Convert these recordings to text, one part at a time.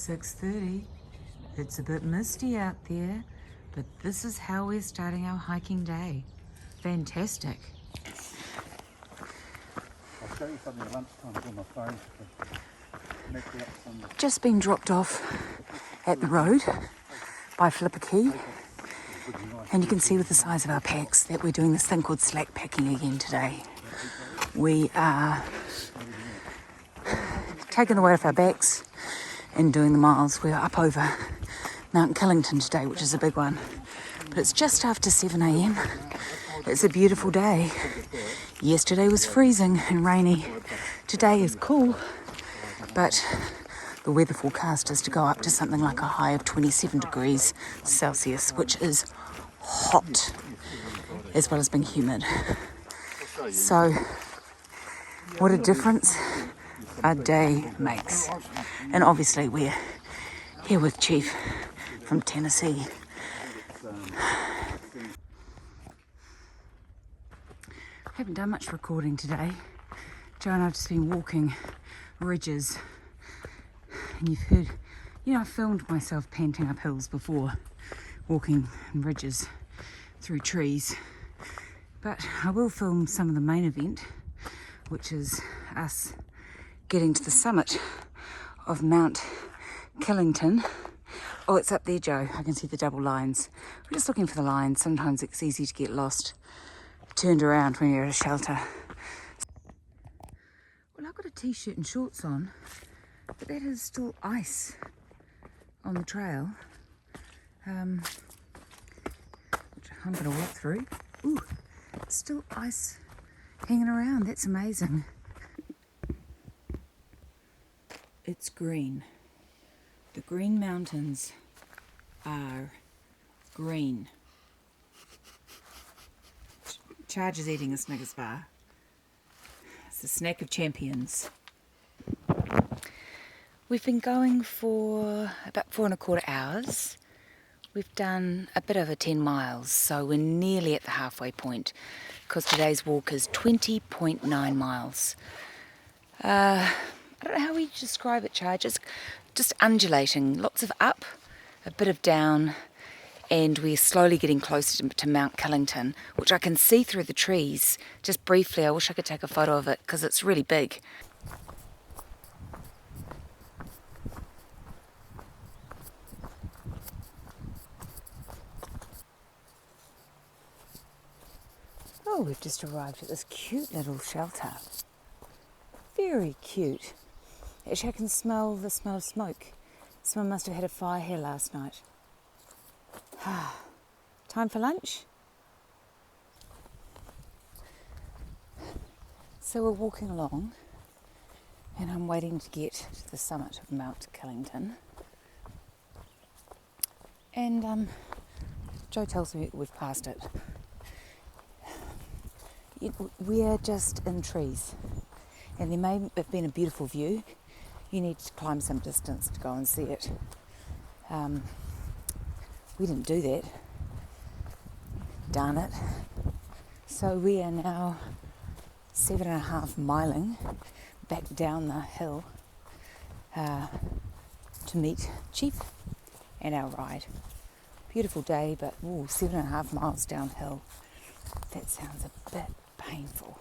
6:30. It's a bit misty out there, but this is how we're starting our hiking day. Fantastic. I'll show you something at lunchtime on my phone. Just been dropped off at the road by FlipFlop, and you can see with the size of our packs that we're doing this thing called slack packing again today. We are taking the weight off our backs and doing the miles. We're up over Mount Killington today, which is a big one, but it's just after 7 a.m. It's a beautiful day. Yesterday was freezing and rainy. Today is cool, but the weather forecast is to go up to something like a high of 27 degrees Celsius, which is hot, as well as being humid. So, what a difference a day makes. And obviously we're here with Chief from Tennessee. Haven't done much recording today. Joe and I've just been walking ridges, and you've heard, I've filmed myself panting up hills before, walking ridges through trees, but I will film some of the main event, which is us getting to the summit of Mount Killington. Oh, it's up there, Joe. I can see the double lines. We're just looking for the lines. Sometimes it's easy to get lost, turned around when you're at a shelter. Well, I've got a t-shirt and shorts on, but that is still ice on the trail, which I'm going to walk through. Ooh, still ice hanging around. That's amazing. It's green. The Green Mountains are green. Charge is eating a Snickers bar. It's the snack of champions. We've been going for about 4.25 hours. We've done a bit over 10 miles, so we're nearly at the halfway point, because today's walk is 20.9 miles. I don't know how we describe it, Charge. It's just undulating, lots of up, a bit of down, and we're slowly getting closer to Mount Killington, which I can see through the trees. Just briefly, I wish I could take a photo of it because it's really big. Oh, we've just arrived at this cute little shelter. Very cute. Actually, I can smell the smell of smoke. Someone must have had a fire here last night. Time for lunch? So we're walking along, and I'm waiting to get to the summit of Mount Killington. And Joe tells me we've passed it. We're just in trees, and there may have been a beautiful view. You need to climb some distance to go and see it. We didn't do that. Darn it. So we are now 7.5 miling back down the hill to meet Chief and our ride. Beautiful day, but 7.5 miles downhill. That sounds a bit painful.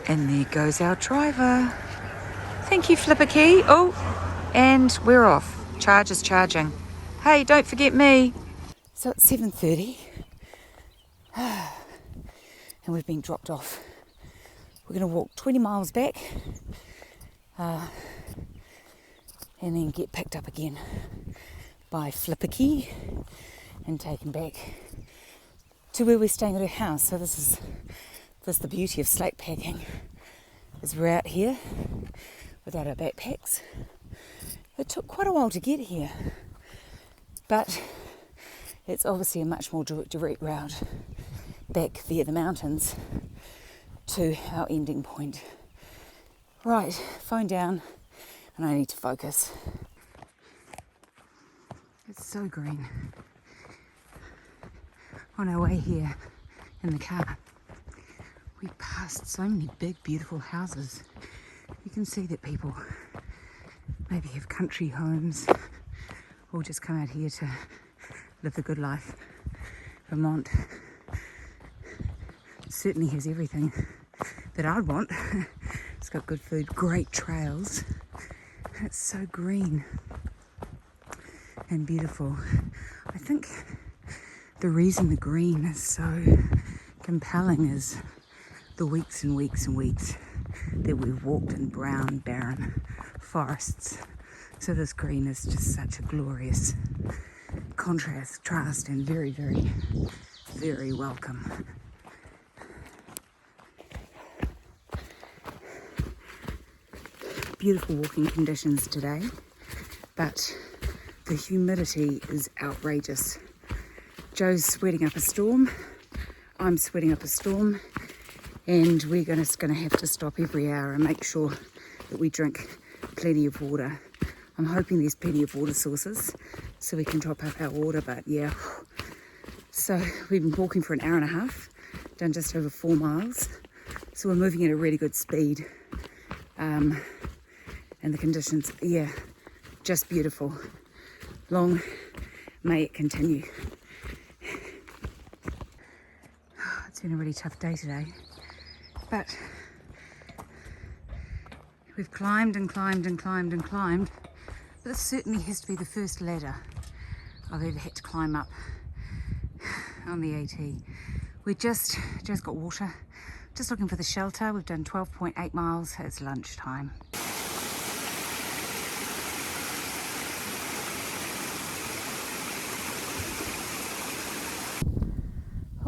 And there goes our driver. Thank you, FlipFlop. Oh, and we're off. Charge is charging. Hey, don't forget me. So it's 7:30, and we've been dropped off. We're going to walk 20 miles back, and then get picked up again by FlipFlop and taken back to where we're staying at her house. So this is the beauty of slack packing, is we're out here without our backpacks, It took quite a while to get here, but it's obviously a much more direct route back via the mountains to our ending point. Right, phone down, and I need to focus. It's so green. On our way here in the car, we passed so many big, beautiful houses. You can see that people maybe have country homes or just come out here to live the good life. Vermont certainly has everything that I'd want. It's got good food, great trails. It's so green and beautiful. I think the reason the green is so compelling is the weeks and weeks and weeks that we've walked in brown, barren forests. So this green is just such a glorious contrast and very, very, very welcome. Beautiful walking conditions today, but the humidity is outrageous. Joe's sweating up a storm, I'm sweating up a storm, and we're just going to have to stop every hour and make sure that we drink plenty of water. I'm hoping there's plenty of water sources so we can top up our water, but yeah. So we've been walking for an hour and a half, done just over 4 miles, so we're moving at a really good speed. And the conditions, yeah, just beautiful. Long may it continue. It's been a really tough day today, but we've climbed and climbed and climbed and climbed. But this certainly has to be the first ladder I've ever had to climb up on the AT. We just got water, just looking for the shelter. We've done 12.8 miles. It's lunchtime.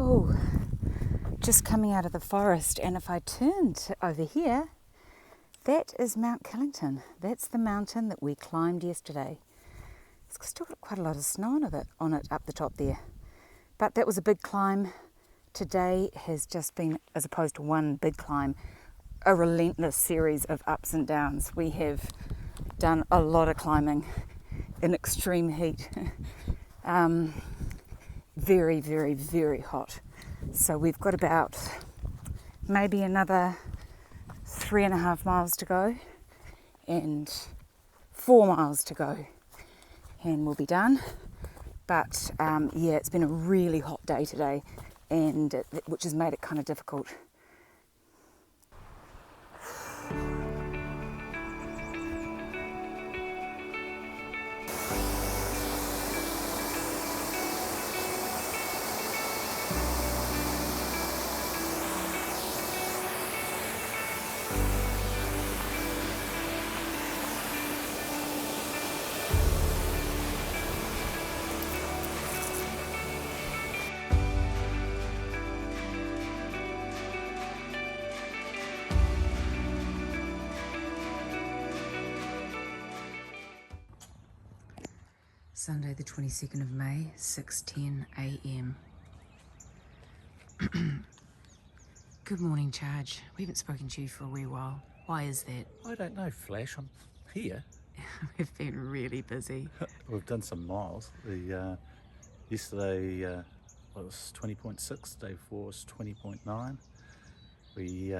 Oh, just coming out of the forest, and if I turned over here, that is Mount Killington. That's the mountain that we climbed yesterday. It's still got quite a lot of snow on it up the top there. But that was a big climb. Today has just been, as opposed to one big climb, a relentless series of ups and downs. We have done a lot of climbing in extreme heat. Very, very, very hot. So we've got about maybe another 3.5 miles to go and 4 miles to go, and we'll be done. But yeah, it's been a really hot day today, and which has made it kind of difficult. Sunday the 22nd of May, 6:10 a.m. Good morning, Charge. We haven't spoken to you for a wee while. Why is that? I don't know, Flash. I'm here. We've been really busy. We've done some miles. Yesterday was 20.6, day before was 20.9. We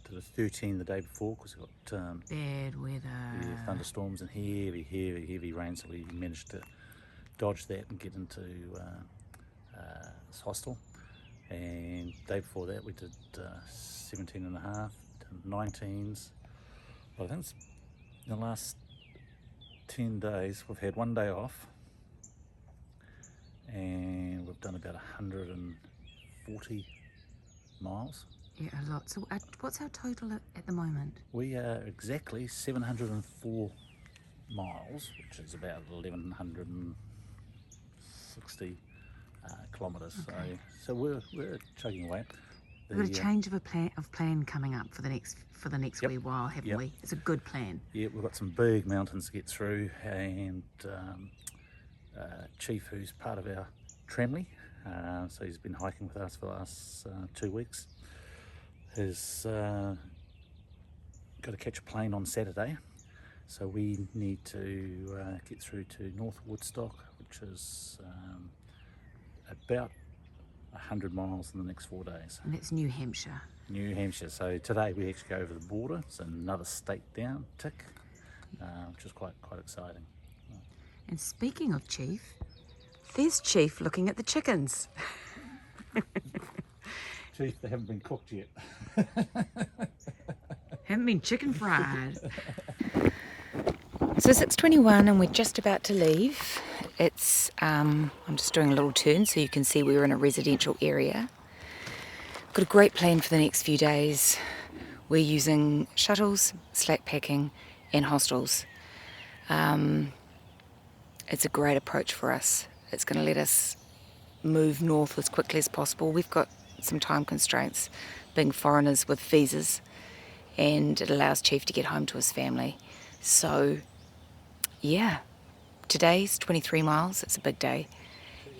did a 13 the day before because we got Bad weather. yeah, thunderstorms and heavy rain, so we managed to dodge that and get into this hostel. And the day before that we did 17 and a half, 19s. But I think it's in the last 10 days we've had 1 day off, and we've done about 140 miles. Yeah, a lot. So what's our total at the moment? We are exactly 704 miles, which is about 1,160 kilometres. Okay. So we're chugging away. We've got a change of plan coming up for the next Yep. wee while, haven't Yep. we? It's a good plan. Yeah, we've got some big mountains to get through, and Chief, who's part of our tramley, so he's been hiking with us for the last 2 weeks, has got to catch a plane on Saturday. So we need to get through to North Woodstock, which is about 100 miles in the next 4 days. And that's New Hampshire. New Hampshire. So today we actually go over the border. It's another state down, tick, which is quite exciting. And speaking of Chief, there's Chief looking at the chickens. Chief, they haven't been cooked yet. Haven't been chicken fried. So 6:21 and we're just about to leave. It's I'm just doing a little turn so you can see we're in a residential area. Got a great plan for the next few days. We're using shuttles, slack packing and hostels. It's a great approach for us. It's going to let us move north as quickly as possible. We've got some time constraints being foreigners with visas, and it allows Chief to get home to his family. So yeah, today's 23 miles, it's a big day,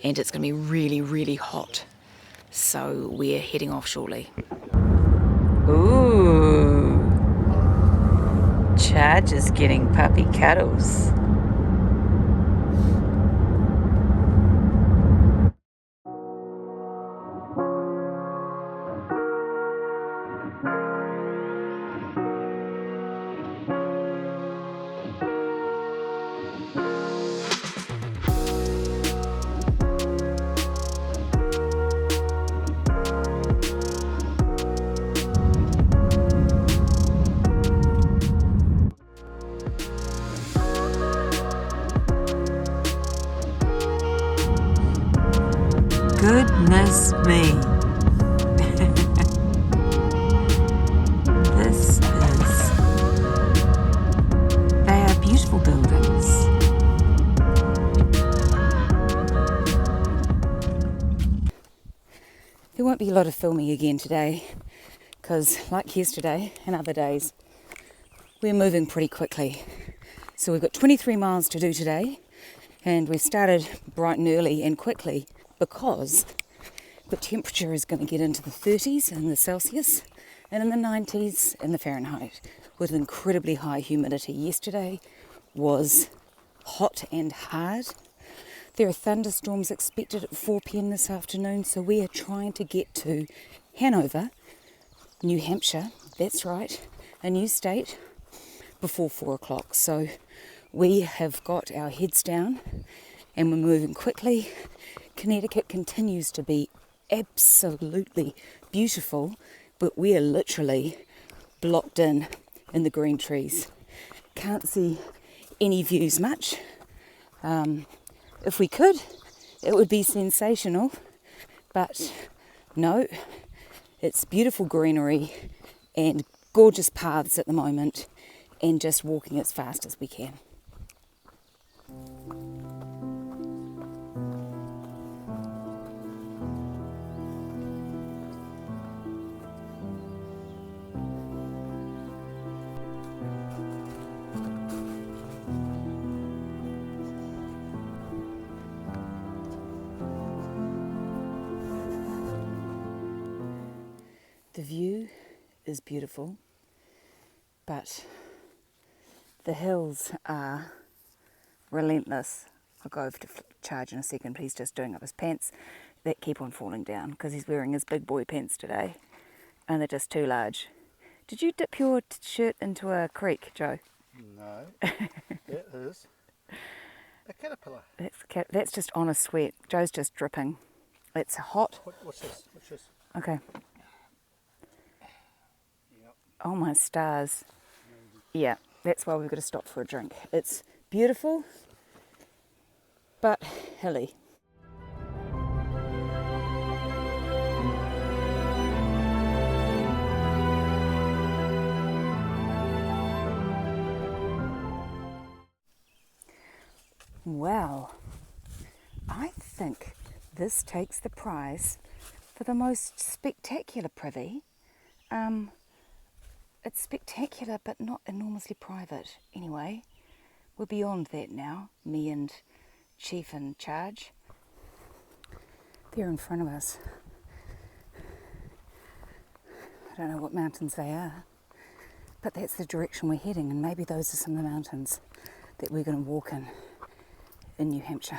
and it's going to be really, really hot. So we're heading off shortly. Ooh, Charge is getting puppy cuddles. Goodness me. They are beautiful buildings. There won't be a lot of filming again today because, like yesterday and other days, we're moving pretty quickly. So we've got 23 miles to do today, and we started bright and early and quickly because the temperature is going to get into the 30s in the Celsius and in the 90s in the Fahrenheit with incredibly high humidity. Yesterday was hot and hard. There are thunderstorms expected at 4 p.m. this afternoon, so we are trying to get to Hanover, New Hampshire, that's right, a new state, before 4 o'clock. So we have got our heads down and we're moving quickly. Connecticut continues to be absolutely beautiful, but we are literally blocked in the green trees. Can't see any views much. If we could, it would be sensational, but no, it's beautiful greenery and gorgeous paths at the moment, and just walking as fast as we can. The view is beautiful, but the hills are relentless. I'll go over to Charge in a second, but he's just doing up his pants that keep on falling down because he's wearing his big boy pants today and they're just too large. Did you dip your shirt into a creek, Joe? No, that is a caterpillar. That's just honest sweat. Joe's just dripping. It's hot. What's this? Okay. Oh my stars. Yeah, that's why we've got to stop for a drink. It's beautiful, but hilly. Well, I think this takes the prize for for the most spectacular privy. It's spectacular but not enormously private. Anyway, we're beyond that now, me and Chief in charge. They're in front of us. I don't know what mountains they are, but that's the direction we're heading, and maybe those are some of the mountains that we're going to walk in New Hampshire.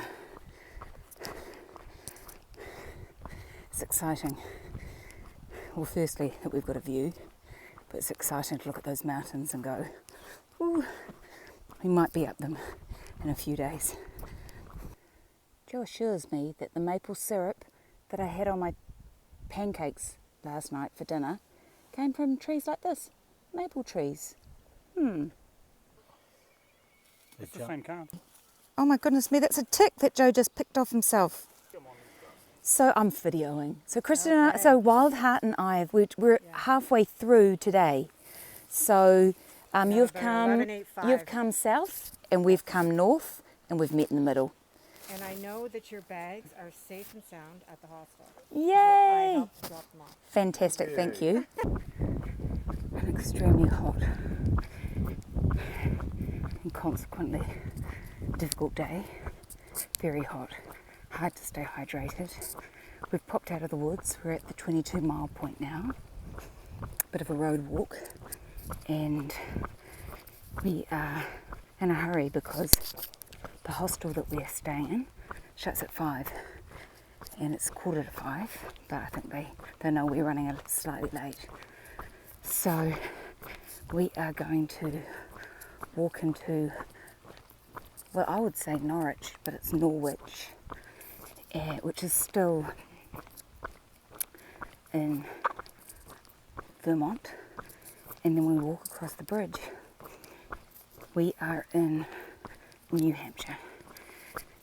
It's exciting. Well, firstly, that we've got a view, but it's exciting to look at those mountains and go, ooh, we might be up them in a few days. Joe assures me that the maple syrup that I had on my pancakes last night for dinner came from trees like this, maple trees. It's the same kind. Oh my goodness me, that's a tick that Joe just picked off himself. So I'm videoing. So Kristen and I, so Wild Heart and I, we're halfway through today. So you've come south and we've come north and we've met in the middle. And I know that your bags are safe and sound at the hostel. Yay! I helped drop them off. Fantastic, thank you. An extremely hot and consequently difficult day. Very hot, hard to stay hydrated. We've popped out of the woods. We're at the 22 mile point now. Bit of a road walk, and we are in a hurry because the hostel that we're staying in shuts at 5 and it's 4:45, but I think they know we're running a slightly late. So we are going to walk into, well, I would say Norwich, but it's Norwich, which is still in Vermont, and then we walk across the bridge. We are in New Hampshire.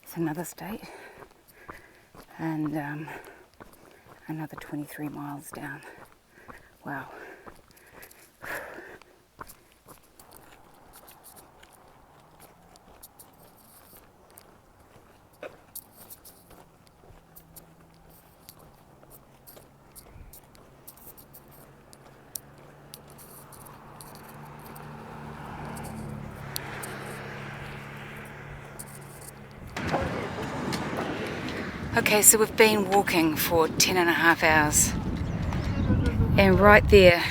It's another state, and another 23 miles down. Wow. Okay, so we've been walking for 10.5 hours, and right there,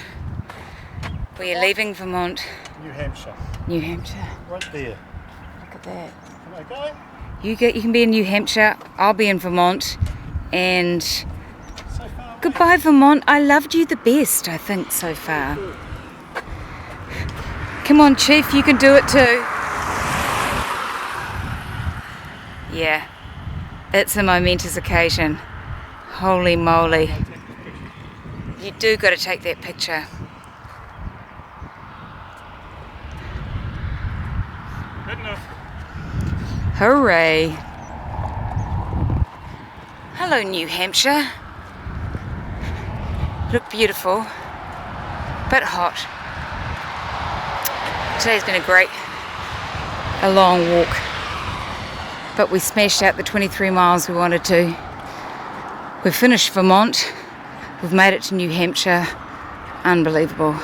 we are leaving Vermont. New Hampshire. New Hampshire. Right there. Look at that. Okay. You can be in New Hampshire, I'll be in Vermont, and So far away. goodbye Vermont. I loved you the best, I think, so far. Come on, Chief, you can do it too. Yeah. It's a momentous occasion. Holy moly. You do got to take that picture. Good enough. Hooray. Hello, New Hampshire. Look beautiful, but hot. Today's been a long walk. But we smashed out the 23 miles we wanted to. We've finished Vermont. We've made it to New Hampshire. Unbelievable.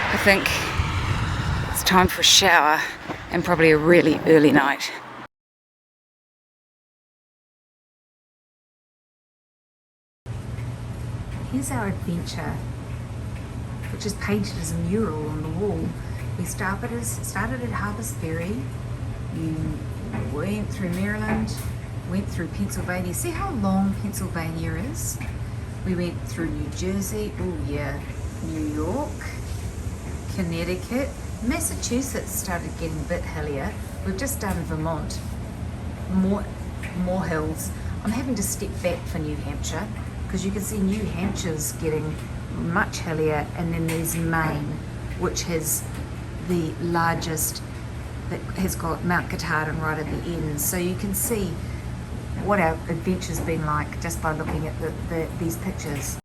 I think it's time for a shower and probably a really early night. Here's our adventure, which is painted as a mural on the wall. We started at Harper's Ferry. You went through Maryland, went through Pennsylvania. See how long Pennsylvania is? We went through New Jersey, oh yeah, New York, Connecticut, Massachusetts started getting a bit hillier. We've just done Vermont, more hills. I'm having to step back for New Hampshire because you can see New Hampshire's getting much hillier, and then there's Maine, which has the largest, that has got Mount Katahdin right at the end. So you can see what our adventure's been like just by looking at these pictures.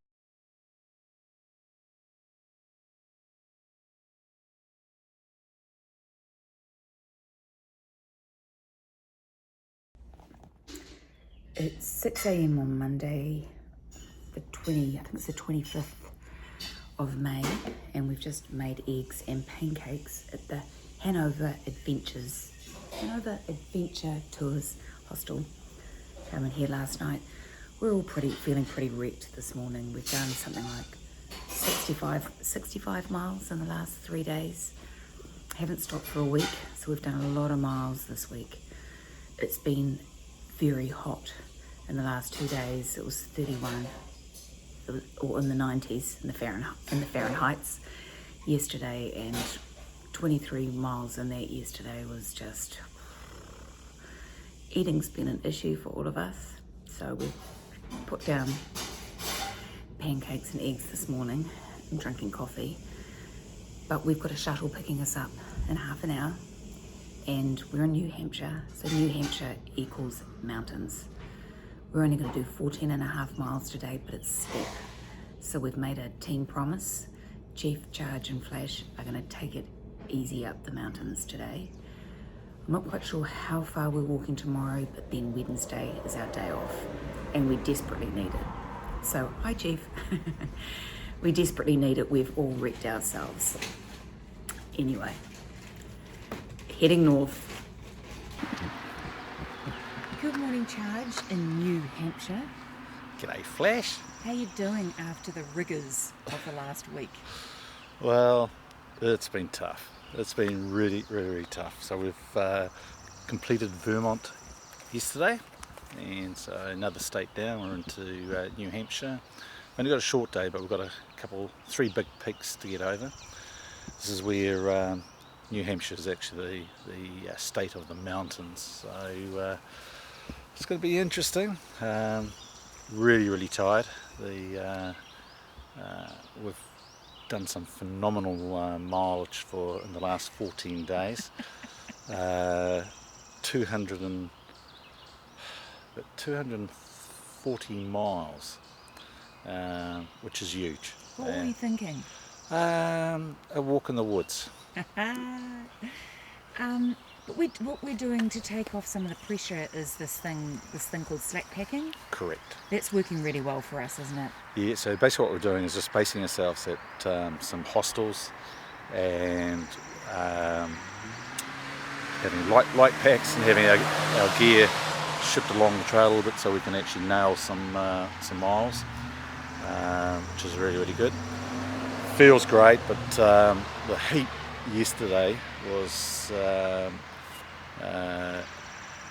It's 6 a.m. on Monday, I think it's the 25th of May, and we've just made eggs and pancakes at the Hanover Adventure Tours hostel. Came in here last night. We're all feeling pretty wrecked this morning. We've done something like 65 miles in the last 3 days. Haven't stopped for a week, so we've done a lot of miles this week. It's been very hot in the last 2 days. It was 31, or in the 90s in the Fahrenheits yesterday, and 23 miles in that yesterday was just... Eating's been an issue for all of us, so we've put down pancakes and eggs this morning. I'm drinking coffee, but we've got a shuttle picking us up in half an hour, and we're in New Hampshire, so New Hampshire equals mountains. We're only going to do 14.5 miles today, but it's steep, so we've made a team promise. Jeff, Charge and Flash are going to take it easy up the mountains today. I'm not quite sure how far we're walking tomorrow, but then Wednesday is our day off, and we desperately need it. So, hi Jeff. We desperately need it. We've all wrecked ourselves. Anyway, heading north. Good morning, Charge, in New Hampshire. G'day, Flash. How you doing after the rigours of the last week? Well, it's been tough. It's been really, really, really tough. So we've completed Vermont yesterday, and so another state down. We're into New Hampshire. Only got a short day, but we've got 3 big peaks to get over. This is where New Hampshire is actually the state of the mountains. So it's going to be interesting. Really, really tired. We've done some phenomenal mileage in the last 14 days. 240 miles, which is huge. What were you thinking? A walk in the woods. But what we're doing to take off some of the pressure is this thing called slack packing. Correct. That's working really well for us, isn't it? Yeah, so basically what we're doing is just basing ourselves at some hostels and having light packs and having our gear shipped along the trail a little bit so we can actually nail some miles, which is really, really good. Feels great, but the heat yesterday was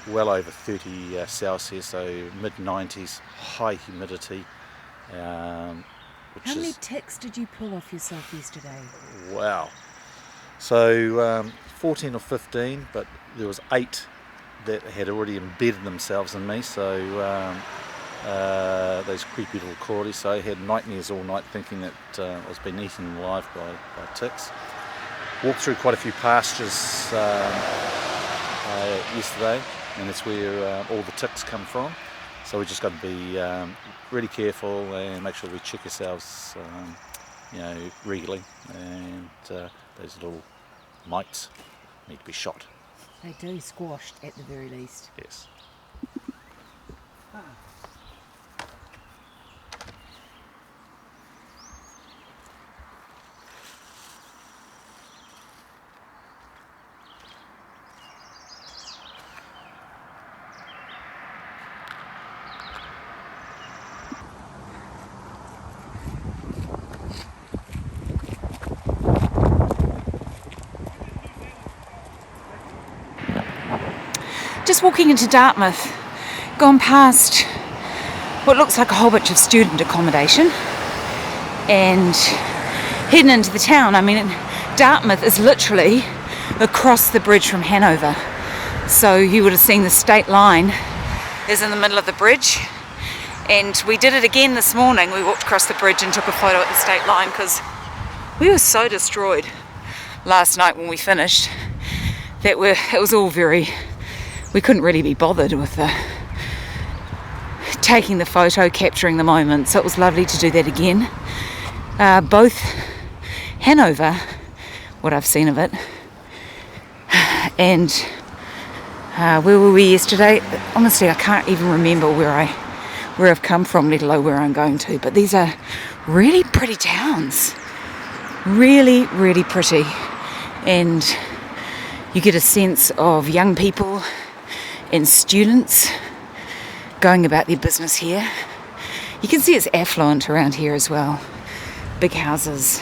well over 30 Celsius, so mid-90s, high humidity. How many ticks did you pull off yourself yesterday? Wow. So 14 or 15, but there was 8 that had already embedded themselves in me, so those creepy little crawlies. So I had nightmares all night thinking that I was being eaten alive by ticks. Walked through quite a few pastures yesterday, and that's where all the ticks come from. So we just got to be really careful and make sure we check ourselves, regularly. And those little mites need to be shot. They do, squashed at the very least. Yes. Just walking into Dartmouth, gone past what looks like a whole bunch of student accommodation and heading into the town. I mean, Dartmouth is literally across the bridge from Hanover. So you would have seen the state line is in the middle of the bridge. And we did it again this morning. We walked across the bridge and took a photo at the state line because we were so destroyed last night when we finished that it was all we couldn't really be bothered with taking the photo, capturing the moment. So it was lovely to do that again. Both Hanover, what I've seen of it, and Where were we yesterday? Honestly, I can't even remember where I've come from, let alone where I'm going to. But these are really pretty towns. Really, really pretty. And you get a sense of young people and students going about their business here. You can see it's affluent around here as well. Big houses,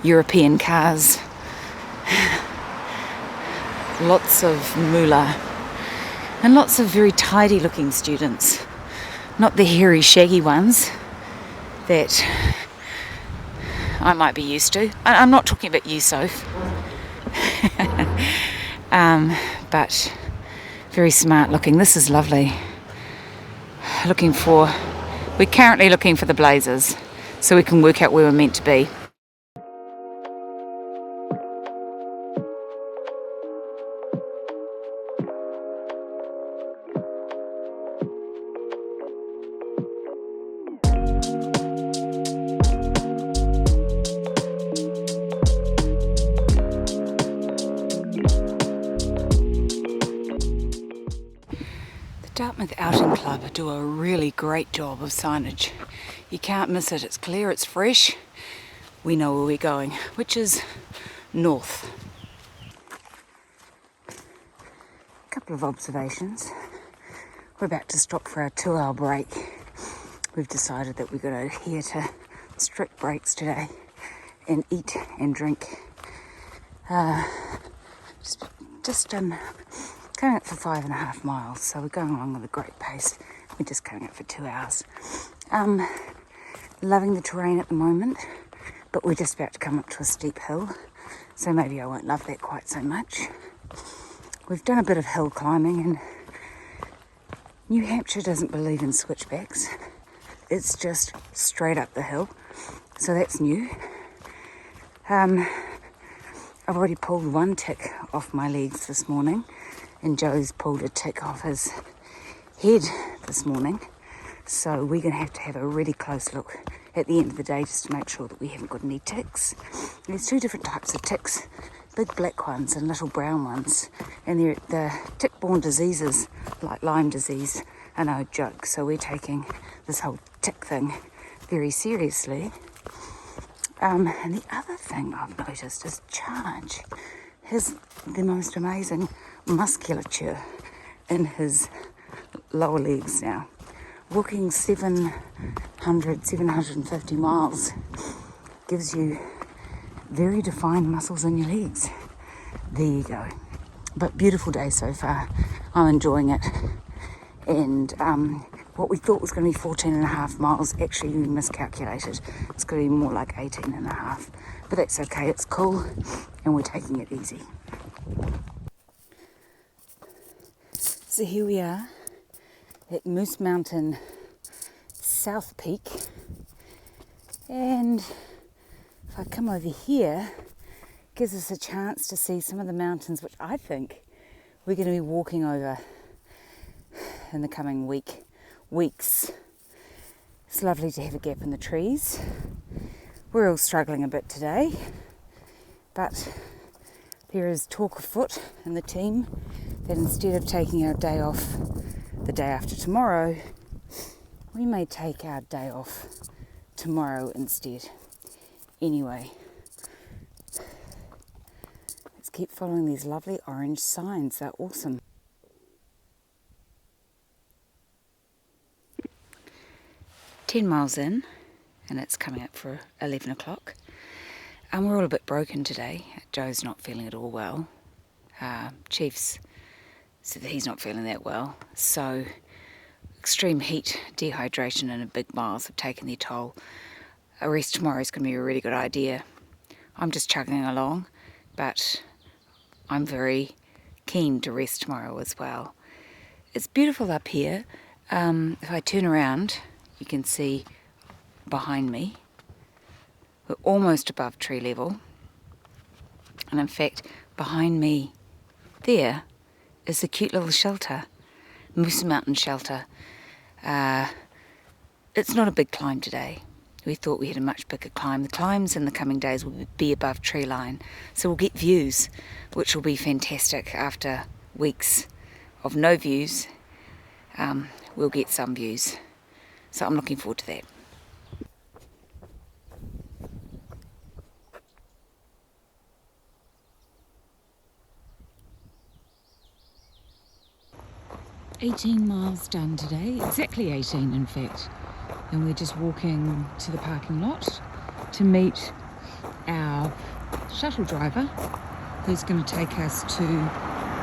European cars, lots of moolah, and lots of very tidy looking students. Not the hairy, shaggy ones that I might be used to. I'm not talking about you, Soph. But very smart looking. This is lovely. We're currently looking for the Blazers so we can work out where we're meant to be. Dartmouth Outing Club do a really great job of signage. You can't miss it. It's clear, it's fresh. We know where we're going, which is north. A couple of observations. We're about to stop for our 2-hour break. We've decided that we're going to adhere to strict breaks today and eat and drink. Going up for 5.5 miles, so we're going along at a great pace. We're just going up for 2 hours. Loving the terrain at the moment, but we're just about to come up to a steep hill, so maybe I won't love that quite so much. We've done a bit of hill climbing, and New Hampshire doesn't believe in switchbacks. It's just straight up the hill, so that's new. I've already pulled one tick off my legs this morning, and Joe's pulled a tick off his head this morning. So we're going to have a really close look at the end of the day just to make sure that we haven't got any ticks. There's 2 different types of ticks, big black ones and little brown ones. And the tick-borne diseases, like Lyme disease, are no joke. So we're taking this whole tick thing very seriously. And the other thing I've noticed is Charge has the most amazing musculature in his lower legs now. Walking 750 miles gives you very defined muscles in your legs. There you go. But beautiful day so far. I'm enjoying it. And what we thought was going to be 14.5 miles, actually we miscalculated. It's going to be more like 18.5. But that's okay, it's cool, and we're taking it easy. So here we are at Moose Mountain South Peak, and if I come over here, it gives us a chance to see some of the mountains which I think we're going to be walking over in the coming weeks. It's lovely to have a gap in the trees. We're all struggling a bit today, but there is talk afoot in the team that instead of taking our day off the day after tomorrow, we may take our day off tomorrow instead. Anyway, let's keep following these lovely orange signs. They're awesome. "10 miles in, and it's coming up for 11 o'clock. And we're all a bit broken today. Joe's not feeling at all well. Chief's said that he's not feeling that well. So extreme heat, dehydration and a big miles have taken their toll. A rest tomorrow is going to be a really good idea. I'm just chugging along, but I'm very keen to rest tomorrow as well. It's beautiful up here. If I turn around, you can see behind me, we're almost above tree level. And in fact, behind me there is a cute little shelter, Moose Mountain Shelter. It's not a big climb today. We thought we had a much bigger climb. The climbs in the coming days will be above tree line, so we'll get views, which will be fantastic after weeks of no views, we'll get some views. So I'm looking forward to that. "18 miles done today, exactly 18 in fact, and we're just walking to the parking lot to meet our shuttle driver who's going to take us to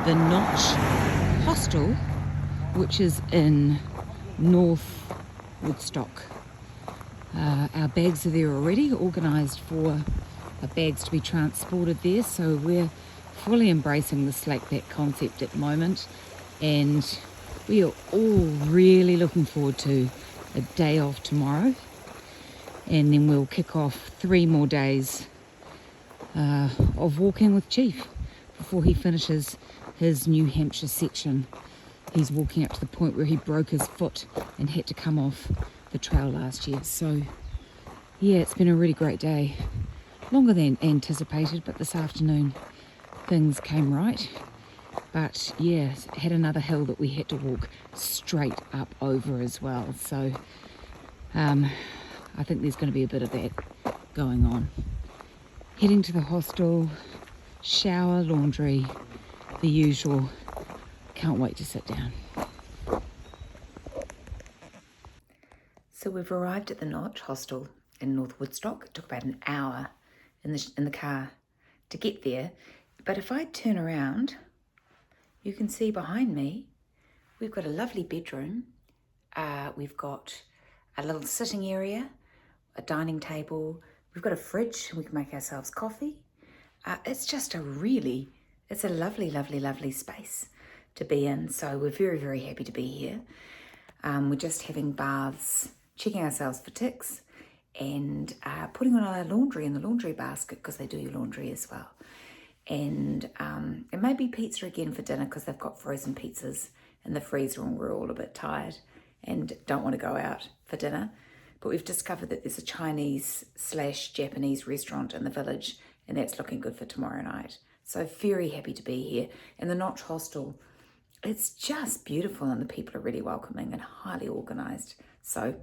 the Notch hostel, which is in North Woodstock. Our bags are there already, organised for our bags to be transported there, so we're fully embracing the slack-back concept at the moment, and we are all really looking forward to a day off tomorrow, and then we'll kick off 3 more days of walking with Chief before he finishes his New Hampshire section. He's walking up to the point where he broke his foot and had to come off the trail last year. So yeah, it's been a really great day. Longer than anticipated, but this afternoon things came right. But yeah, had another hill that we had to walk straight up over as well. So I think there's going to be a bit of that going on. Heading to the hostel, shower, laundry, the usual. Can't wait to sit down. So we've arrived at the Notch hostel in North Woodstock. It took about an hour in the car to get there. But if I turn around, you can see behind me, we've got a lovely bedroom. We've got a little sitting area, a dining table. We've got a fridge, we can make ourselves coffee. It's a lovely, lovely, lovely space to be in. So we're very, very happy to be here. We're just having baths, checking ourselves for ticks, and putting on our laundry in the laundry basket because they do your laundry as well. And it may be pizza again for dinner because they've got frozen pizzas in the freezer and we're all a bit tired and don't want to go out for dinner. But we've discovered that there's a Chinese/Japanese restaurant in the village, and that's looking good for tomorrow night. So very happy to be here. And the Notch hostel, it's just beautiful, and the people are really welcoming and highly organised. So,